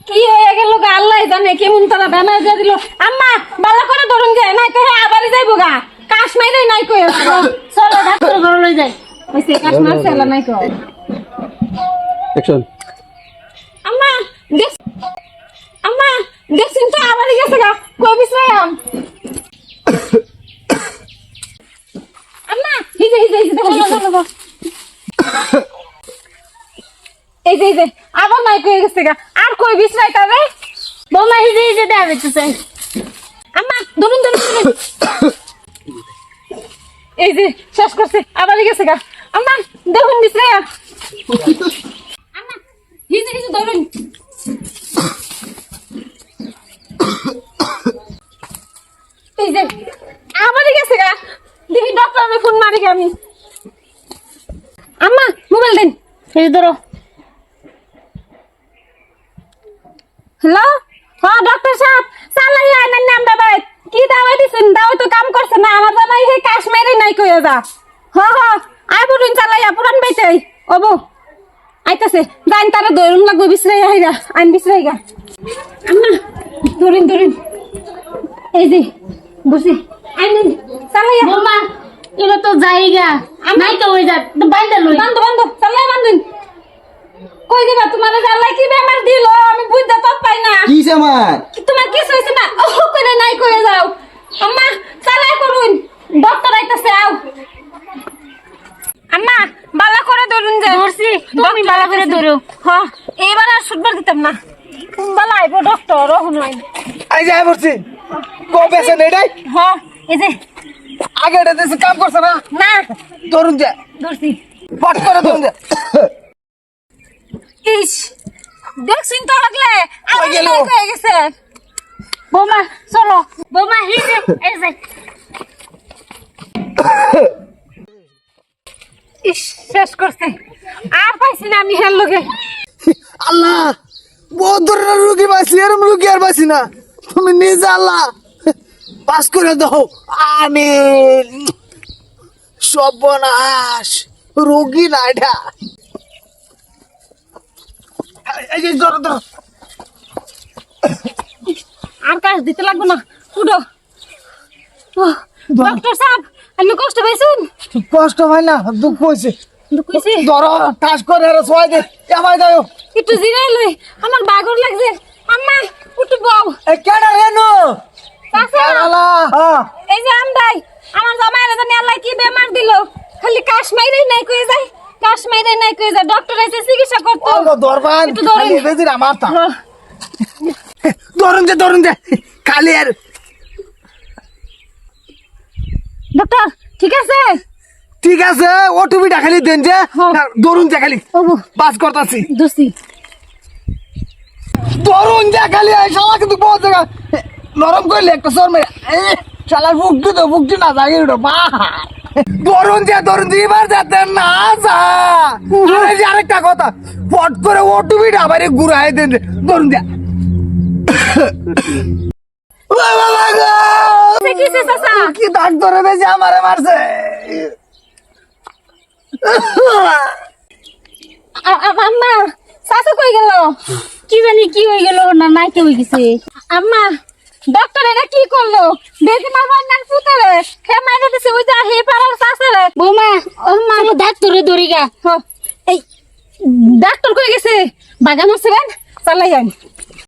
কি হয়ে গেল গা আল্লাহ জানে কেমন তারা বেমার দিয়ে দিল। আম্মা বালা করে ধরুন যে নাই তো হ্যাঁ আবারই যাইবো গা। কাশ মাইরে নাই কই চলো ডাক্তার ঘরে লই যাই। কইছে কাশ মারছে আল্লাহ নাই কই। অ্যাকশন। আম্মা দেখ আম্মা দেখছিন তো আবারই গেছে গা। কই বিশ্রাম আম্মা হিজে দেখো চলো এই যে আবার নাই কই গেছে গা। আর কই বিশ্রাই তবে বৌমা হিজে দেয়া হইতেছে। আম্মা ধরুন এই যে শেষ করছে আবারই গেছে গা। আম্মা দেখুন বিশ্রাইয়া আম্মা হিজে ধরুন। এই যে আবারই গেছে গা। দেখি ডক্টর ফোন মারি গে আমি। আম্মা মোবাইল দেন। এই ধরো। হ্যালো হ্যাঁ ডক্টর সাহেব চালাই আইনেন নাম বাবা কি দাওয়াই দিছেন? দাওয়াই তো কাম করছে না। আমার জামাই হে কাশ মেরে নাই কইয়া যা। হ্যাঁ আই বুড়ুন চালাইয়া পুরান বাইতে ওবো আইতাছে জান তারা দরুন লাগবে বিশ্রাই আইরা আইন বিশ্রাই গা। আম্মা ধরুন এই যে বসে আইনেন চালাইয়া। বৌমা এগুলো তো জায়গা নাই তো ওই যা বাইন্দা লই বান্ধ চালাই বান্ধুন। কই দিবা তোমার আল্লাহ কি বেমার দিল আমি বুঝতে তো পাই না। কিছে আমার? তোমার কিছু হইছে না? ও করে নাই কইয়া যাও। আম্মা চালাই করুন ডক্টর আইতাছে আও। আম্মা বালা করে ধরুন যে ধরছি তুমি বালা করে ধরো। হ্যাঁ এইবার আর শুটবার দিতাম না। বালা আইবো ডক্টর ও নয়। আই যাই বলছি কো পেশেন্ট এটাই হ্যাঁ এই যে আগে এটা দেশে কাম করছ না না ধরুন যা ধরছি। পট করে ধরুন যা। ইস দেখছিন তো লাগলে কই গেল? হয়ে গেছে। বৌমা চলো বৌমা হিজে এই যে ইস শেষ করছে আর পাইছি না আমি হেল লগে। আল্লাহ বহুত ধরনের রুগী পাইছি এরম রুগী আর পাইছি না। তুমি নিজে আল্লাহ পাস করে দাও আমিন। সর্বনাশ রোগী না এটা। এই যে ধরো আর কাজ দিতে লাগবে না উঠো। ডক্টর সাহেব আমি কষ্ট পাইছুন? কষ্ট হয় না দুঃখ হয়েছে। কইছি ধরো টাস করে আর সবাই দে আমায় দাও। একটু জিরাই লই আমার বাগর লাগছে। আম্মা উঠু বউ কেডা রেনো চাচা হ্যাঁ এই যে আমদাই আমার জামাইরা জানি আল্লাহ কি বেমার দিল। খালি কাশ মাইরেই নাই কই যায় কাশ মাইরেই নাই কই যায়। ডক্টর এসে চিকিৎসা করতে দরবান একটু ধরেন। খালি বেজির আমার তা ধরুন যে খালি আর ডক্টর ঠিক আছে? ঠিক আছে ও টুপিটা খালি দেন যে হ্যাঁ। ধরুন যে খালি ওবো বাস করতেছি দোস্তি ধরুন যে খালি এই শালা কিন্তু বহুত জায়গা নরম করলে একটা সর মেরে শালার বুকটি না জাগে উঠো বা ধরুন যে এবার যাতে না যা। আর এই যে আরেকটা কথা পট করে ও টুপিটা আবার ঘুরাই দেন ধরুন যে কিসে চাচা কি দাগ ধরে বেশি আমারে মারছে। আম্মা চাচা কই গেল? কি জানি কি হয়ে গেল না নাই কে হয়ে গেছে। আম্মা ডক্টর এটা কি করলো? বেশি মারবার না পুতারে খে মাইরে দিছে ওই যা হে পারার চাচারে। বৌমা মা ডাক্তারে ধরে গা। এই ডাক্তার কই গেছে? বাগা মারছে গান চালাই যান।